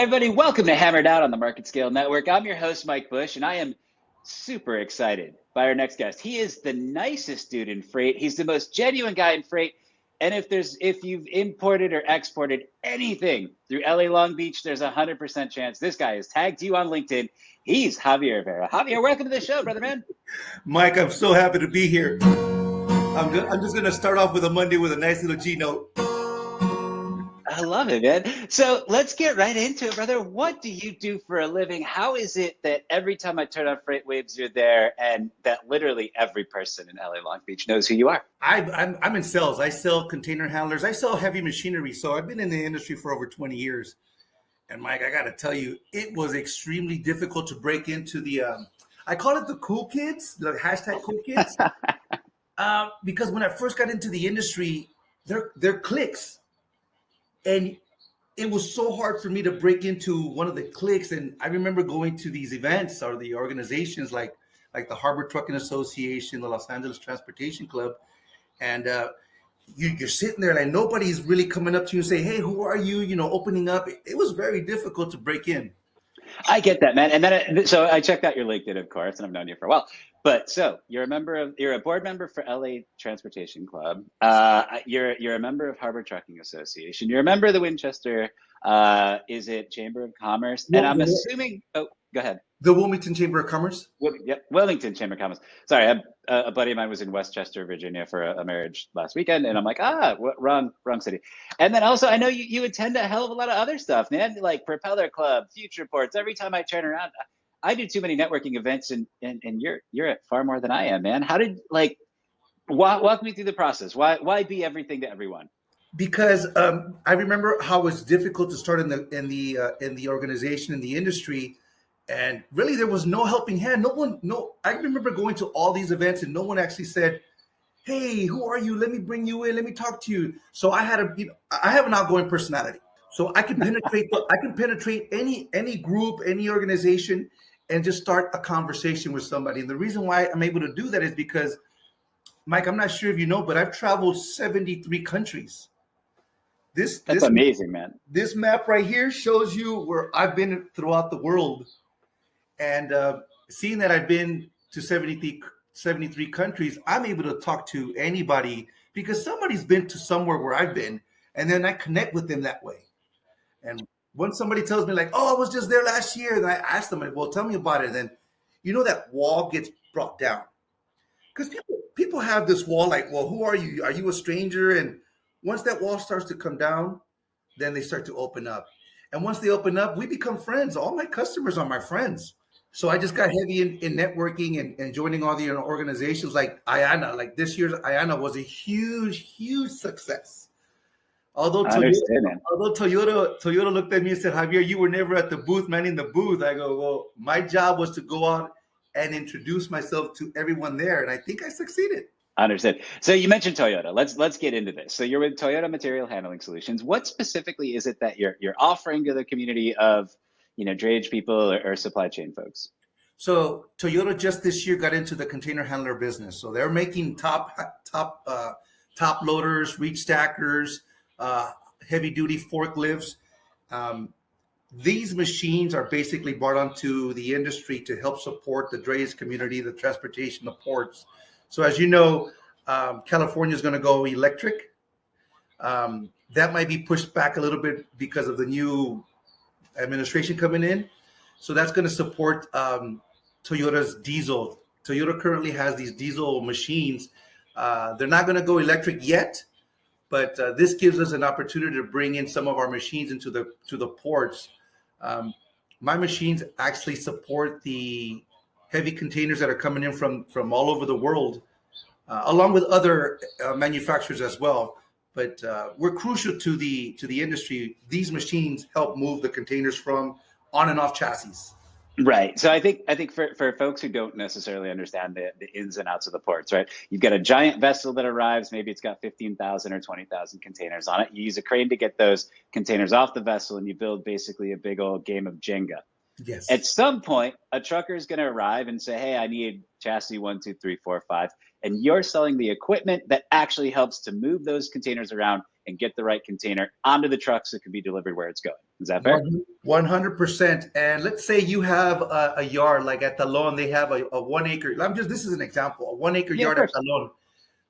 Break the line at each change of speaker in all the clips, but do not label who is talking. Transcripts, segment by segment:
everybody. Welcome to Hammered Out on the Market Scale Network. I'm your host, Mike Bush, and I am super excited by our next guest. He is the nicest dude in freight. He's the most genuine guy in freight. And if you've imported or exported anything through LA Long Beach, there's a 100% chance this guy has tagged you on LinkedIn. He's Javier Vera. Javier, welcome to the show, brother man.
Mike, I'm so happy to be here. I'm just going to start off with a Monday with a nice little G note.
I love it, man. So let's get right into it, brother. What do you do for a living? How is it that every time I turn on Freight Waves, you're there, and that literally every person in LA Long Beach knows who you are?
I'm in sales. I sell container handlers. I sell heavy machinery. So I've been in the industry for over 20 years. And Mike, I got to tell you, it was extremely difficult to break into the, I call it the cool kids, the hashtag cool kids. Because when I first got into the industry, they're cliques. And it was so hard for me to break into one of the cliques. And I remember going to these events or the organizations like the Harbor Trucking Association, the Los Angeles Transportation Club. And you're sitting there and nobody's really coming up to you and say, hey, who are you? You know, opening up. It was very difficult to break in.
I get that, man. And then, so I checked out your LinkedIn, of course, and I've known you for a while. But so you're a board member for LA Transportation Club. You're a member of Harbor Trucking Association. You're a member of the Winchester, is it Chamber of Commerce? And I'm assuming, oh, go ahead.
The Wilmington Chamber of Commerce?
Yep, Wellington Chamber of Commerce. Sorry, a buddy of mine was in Westchester, Virginia for a marriage last weekend, and I'm like, wrong city. And then also, I know you attend a hell of a lot of other stuff, man, like Propeller Club, Future Ports. Every time I turn around, I do too many networking events, and you're at far more than I am, man. How did walk me through the process? Why be everything to everyone?
Because I remember how it was difficult to start in the organization, in the industry. And really, there was no helping hand. I remember going to all these events and no one actually said, hey, who are you? Let me bring you in. Let me talk to you. So I have an outgoing personality. So I can penetrate any group, any organization, and just start a conversation with somebody. And the reason why I'm able to do that is because, Mike, I'm not sure if you know, but I've traveled 73 countries.
That's amazing, man.
This map right here shows you where I've been throughout the world. And seeing that I've been to 73 countries, I'm able to talk to anybody because somebody's been to somewhere where I've been, and then I connect with them that way. And when somebody tells me like, oh, I was just there last year, and I ask them, well, tell me about it. And then, that wall gets brought down. Because people have this wall like, well, who are you? Are you a stranger? And once that wall starts to come down, then they start to open up. And once they open up, we become friends. All my customers are my friends. So I just got heavy in networking and joining all the organizations like IANA. Like this year's IANA was a huge, huge success. Although Toyota looked at me and said, Javier, you were never at the booth, manning the booth. I go, well, my job was to go out and introduce myself to everyone there. And I think I succeeded.
Understood. So you mentioned Toyota. Let's get into this. So you're with Toyota Material Handling Solutions. What specifically is it that you're offering to the community of drayage people or supply chain folks?
So Toyota just this year got into the container handler business. So they're making top loaders, reach stackers, heavy duty forklifts. These machines are basically brought onto the industry to help support the drayage community, the transportation, the ports. So as you know, California is going to go electric. That might be pushed back a little bit because of the new administration coming in. So that's going to support Toyota's diesel. Toyota currently has these diesel machines. They're not going to go electric yet, but this gives us an opportunity to bring in some of our machines into the ports. My machines actually support the heavy containers that are coming in from all over the world, along with other manufacturers as well. But we're crucial to the industry. These machines help move the containers from on and off chassis.
Right. So I think for folks who don't necessarily understand the ins and outs of the ports, right? You've got a giant vessel that arrives. Maybe it's got 15,000 or 20,000 containers on it. You use a crane to get those containers off the vessel, and you build basically a big old game of Jenga.
Yes.
At some point, a trucker is going to arrive and say, hey, I need chassis 1, 2, 3, 4, 5. and you're selling the equipment that actually helps to move those containers around and get the right container onto the truck so it can be delivered where it's going. Is that fair?
100%. And let's say you have a yard, like at Talon, they have a 1 acre. This is an example, a 1 acre
Yeah, of
yard at
course.
Talon.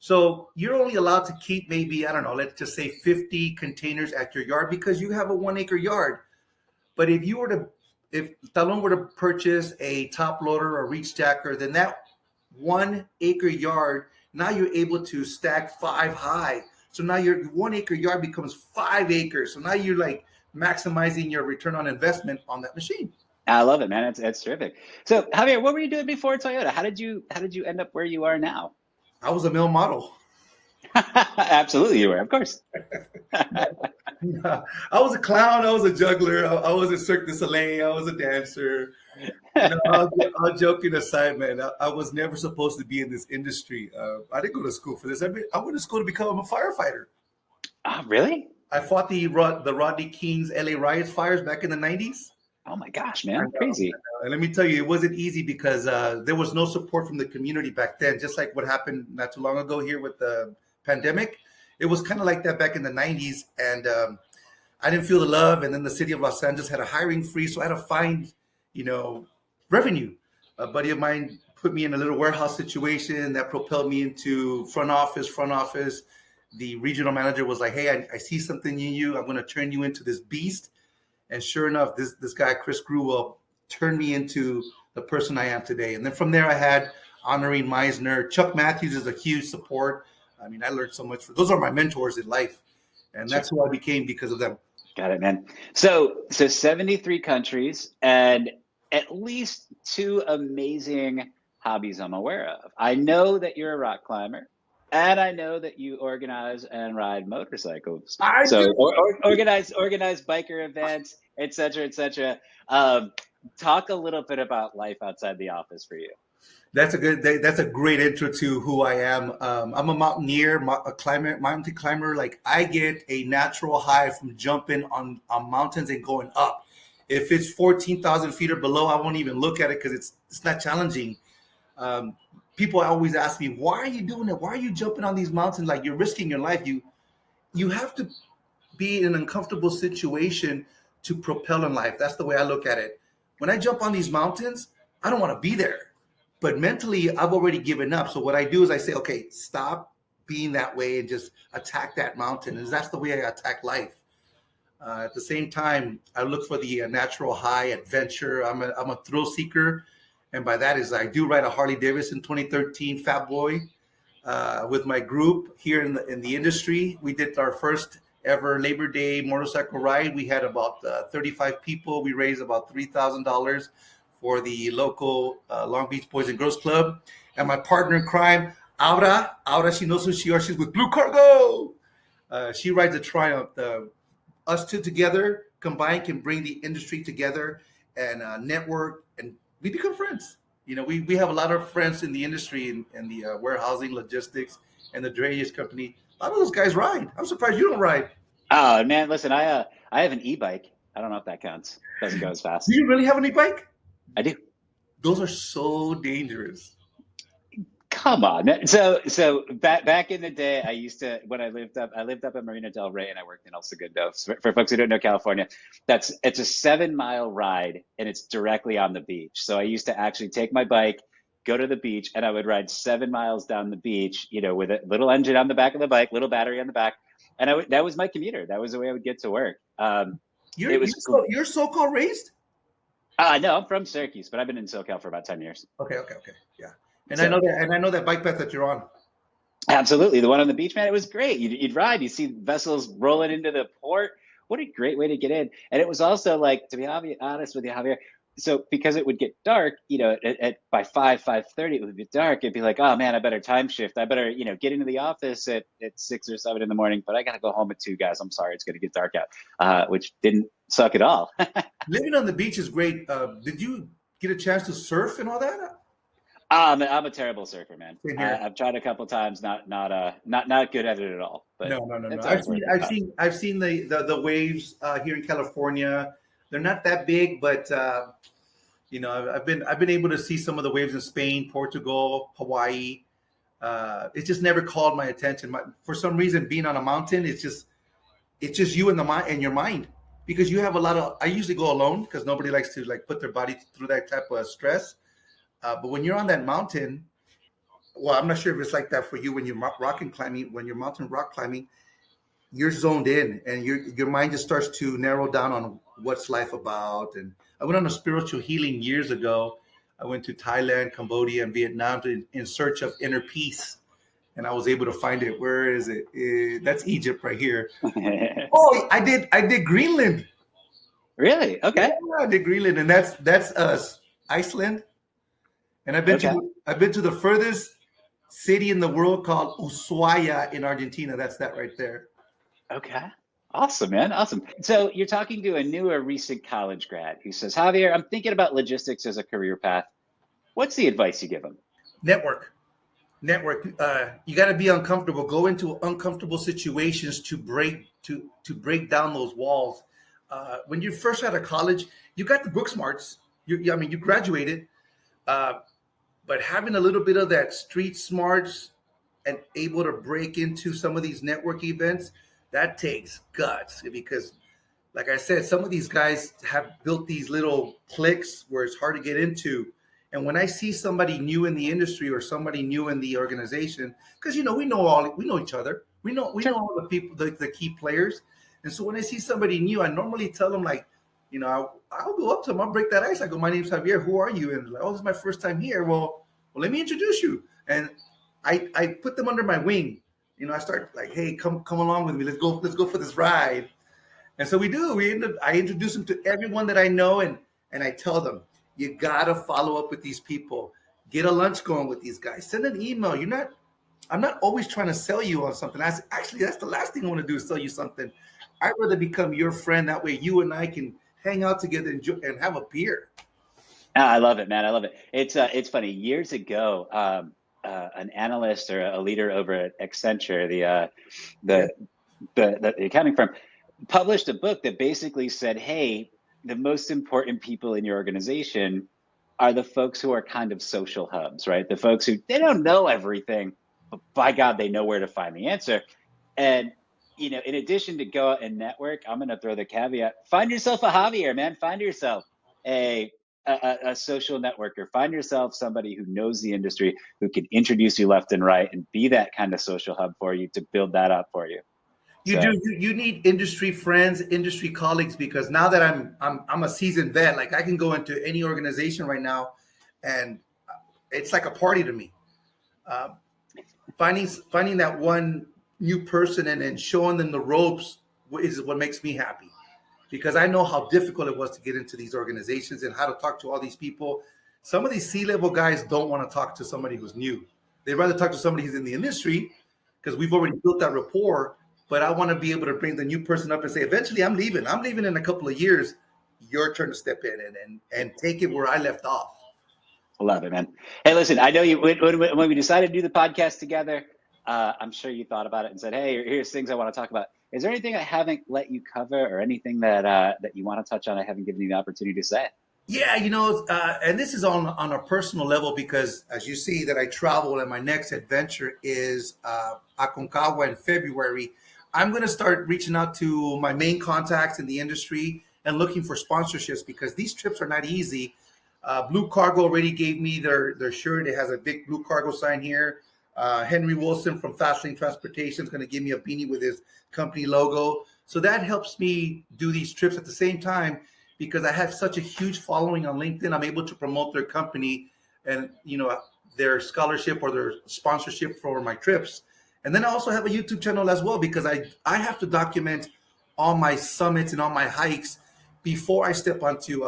So you're only allowed to keep maybe, I don't know, let's just say 50 containers at your yard because you have a 1 acre yard. But if Talon were to purchase a top loader or reach stacker, then that 1 acre yard, now you're able to stack 5 high. So now your 1 acre yard becomes 5 acres. So now you're like maximizing your return on investment on that machine.
I love it, man. It's terrific. So Javier, what were you doing before Toyota? How did you end up where you are now?
I was a male model.
Absolutely, you were, of course.
I was a clown. I was a juggler. I was a Cirque du Soleil. I was a dancer. All joking aside, man, I was never supposed to be in this industry. I didn't go to school for this. I went to school to become a firefighter.
Oh, really?
I fought the Rodney King's LA riots fires back in the 90s.
Oh my gosh, man, crazy.
And let me tell you, it wasn't easy because there was no support from the community back then, just like what happened not too long ago here with the pandemic. It was kind of like that back in the 90s. And I didn't feel the love. And then the city of Los Angeles had a hiring freeze. So I had to find, revenue. A buddy of mine put me in a little warehouse situation that propelled me into front office. The regional manager was like, hey, I see something in you. I'm going to turn you into this beast. And sure enough, this guy, Chris Gruwell, turned me into the person I am today. And then from there, I had Honorine Meisner. Chuck Matthews is a huge support. I mean, I learned so much. Those are my mentors in life. And that's who I became because of them.
Got it, man. So 73 countries and at least 2 amazing hobbies I'm aware of. I know that you're a rock climber. And I know that you organize and ride motorcycles. Organize biker events, et cetera. Talk a little bit about life outside the office for you.
That's a great intro to who I am. I'm a mountaineer, mountain climber. Like I get a natural high from jumping on mountains and going up. If it's 14,000 feet or below, I won't even look at it because it's not challenging. People always ask me, why are you doing it? Why are you jumping on these mountains? Like you're risking your life. You have to be in an uncomfortable situation to propel in life. That's the way I look at it. When I jump on these mountains, I don't want to be there. But mentally, I've already given up. So what I do is I say, okay, stop being that way and just attack that mountain. And that's the way I attack life. At the same time, I look for the natural high adventure. I'm a thrill seeker. And by that is I do ride a Harley Davidson 2013 Fat Boy with my group here in the industry. We did our first ever Labor Day motorcycle ride. We had about 35 people. We raised about $3,000 for the local Long Beach Boys and Girls Club. And my partner in crime, Aura, she knows who she is. She's with Blue Cargo. She rides a Triumph. Us two together combined can bring the industry together and network, and we become friends. We have a lot of friends in the industry and the warehousing, logistics, and the drayage company. A lot of those guys ride. I'm surprised you don't ride.
Oh man, listen, I have an e-bike. I don't know if that counts. Doesn't go as fast.
Do you really have an e-bike?
I do.
Those are so dangerous.
Come on. So back in the day, I used to, when I lived up in Marina Del Rey and I worked in El Segundo. For folks who don't know California, it's a 7-mile ride and it's directly on the beach. So I used to actually take my bike, go to the beach, and I would ride 7 miles down the beach, with a little engine on the back of the bike, little battery on the back. And that was my commuter. That was the way I would get to work.
You're so-called raised?
No, I'm from Syracuse, but I've been in SoCal for about 10 years.
Okay. Yeah. And I know that bike path that you're on.
Absolutely. The one on the beach, man, it was great. You'd ride, you see vessels rolling into the port. What a great way to get in. And it was also like, to be honest with you, Javier, so because it would get dark, by 5:30, it would be dark. It'd be like, oh man, I better time shift. I better, get into the office at 6 or 7 in the morning, but I got to go home at 2, guys. I'm sorry, it's going to get dark out, which didn't suck at all.
Living on the beach is great. Did you get a chance to surf and all that?
I'm a terrible surfer, man. I've tried a couple times, not good at it at all. But
no. I've seen the waves here in California. They're not that big, but I've been able to see some of the waves in Spain, Portugal, Hawaii. It just never called my attention. For some reason, being on a mountain, it's just you and your mind, because you have a lot of. I usually go alone because nobody likes to like put their body through that type of stress. But when you're on that mountain, well, I'm not sure if it's like that for you when you're when you're mountain rock climbing, you're zoned in and your mind just starts to narrow down on what's life about. And I went on a spiritual healing years ago. I went to Thailand, Cambodia, and Vietnam in search of inner peace. And I was able to find it. Where is it? That's Egypt right here. Oh, I did Greenland.
Really? Okay.
Yeah, I did Greenland, and that's us, Iceland. And I've been to the furthest city in the world called Ushuaia in Argentina. That's that right there.
Okay. Awesome, man. Awesome. So you're talking to a new or recent college grad who says, Javier, I'm thinking about logistics as a career path. What's the advice you give them?
Network. You got to be uncomfortable. Go into uncomfortable situations to break down those walls. When you first out of college, you got the book smarts. You graduated, but having a little bit of that street smarts and able to break into some of these network events, that takes guts, because like I said, some of these guys have built these little cliques where it's hard to get into. And when I see somebody new in the industry or somebody new in the organization, because we know each other, we know all the people, the key players. And so when I see somebody new, I normally tell them like, I'll go up to them, I'll break that ice. I go, my name's Javier. Who are you? And like, oh, this is my first time here. Well, let me introduce you. And I put them under my wing. I start like, hey, come along with me. Let's go for this ride. And so we do. I introduce them to everyone that I know, and I tell them, you gotta follow up with these people. Get a lunch going with these guys. Send an email. I'm not always trying to sell you on something. That's the last thing I want to do is sell you something. I'd rather become your friend. That way you and I can hang out together and have a beer.
I love it, man. I love it. It's funny. Years ago, an analyst or a leader over at Accenture, the accounting firm, published a book that basically said, hey, the most important people in your organization are the folks who are kind of social hubs, right? The folks who, they don't know everything, but by God, they know where to find the answer. And, in addition to go out and network, I'm going to throw the caveat, find yourself a Javier, man. Find yourself a social networker. Find yourself somebody who knows the industry, who can introduce you left and right and be that kind of social hub for you to build that up for you.
You need industry friends, industry colleagues, because now that I'm a seasoned vet, like I can go into any organization right now and it's like a party to me. Finding that one new person and then showing them the ropes is what makes me happy, because I know how difficult it was to get into these organizations and how to talk to all these people. Some of these C-level guys don't want to talk to somebody who's new. They'd rather talk to somebody who's in the industry because we've already built that rapport. But I want to be able to bring the new person up and say, eventually I'm leaving in a couple of years. Your turn to step in and take it where I left off.
I love it, man. Hey, listen, I know you, when we decided to do the podcast together, I'm sure you thought about it and said, hey, here's things I want to talk about. Is there anything I haven't let you cover or anything that you want to touch on I haven't given you the opportunity to say?
Yeah, and this is on a personal level, because as you see that I travel, and my next adventure is Aconcagua in February. I'm going to start reaching out to my main contacts in the industry and looking for sponsorships, because these trips are not easy. Blue Cargo already gave me their shirt. It has a big Blue Cargo sign here. Henry Wilson from Fastlane Transportation is going to give me a beanie with his company logo. So that helps me do these trips at the same time, because I have such a huge following on LinkedIn. I'm able to promote their company and, their scholarship or their sponsorship for my trips. And then I also have a YouTube channel as well, because I have to document all my summits and all my hikes before I step onto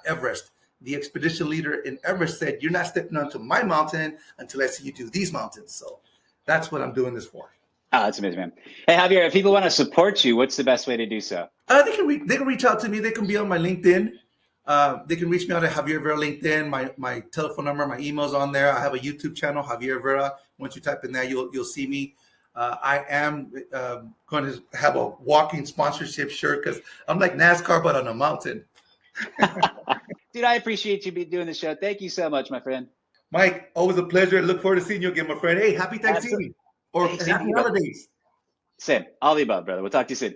Everest. The expedition leader in Everest said, you're not stepping onto my mountain until I see you do these mountains. So that's what I'm doing this for.
Oh, that's amazing, man. Hey, Javier, if people want to support you, what's the best way to do so?
They can reach out to me. They can be on my LinkedIn. They can reach me out at Javier Vera LinkedIn. My telephone number, my email's on there. I have a YouTube channel, Javier Vera. Once you type in there, you'll see me. I am going to have a walking sponsorship shirt, because I'm like NASCAR, but on a mountain.
Dude, I appreciate you doing the show. Thank you so much, my friend.
Mike, always a pleasure. Look forward to seeing you again, my friend. Hey, happy Thanksgiving. Or
Hey, same to
happy
you, brother.
holidays.
Same. All the above, brother. We'll talk to you soon.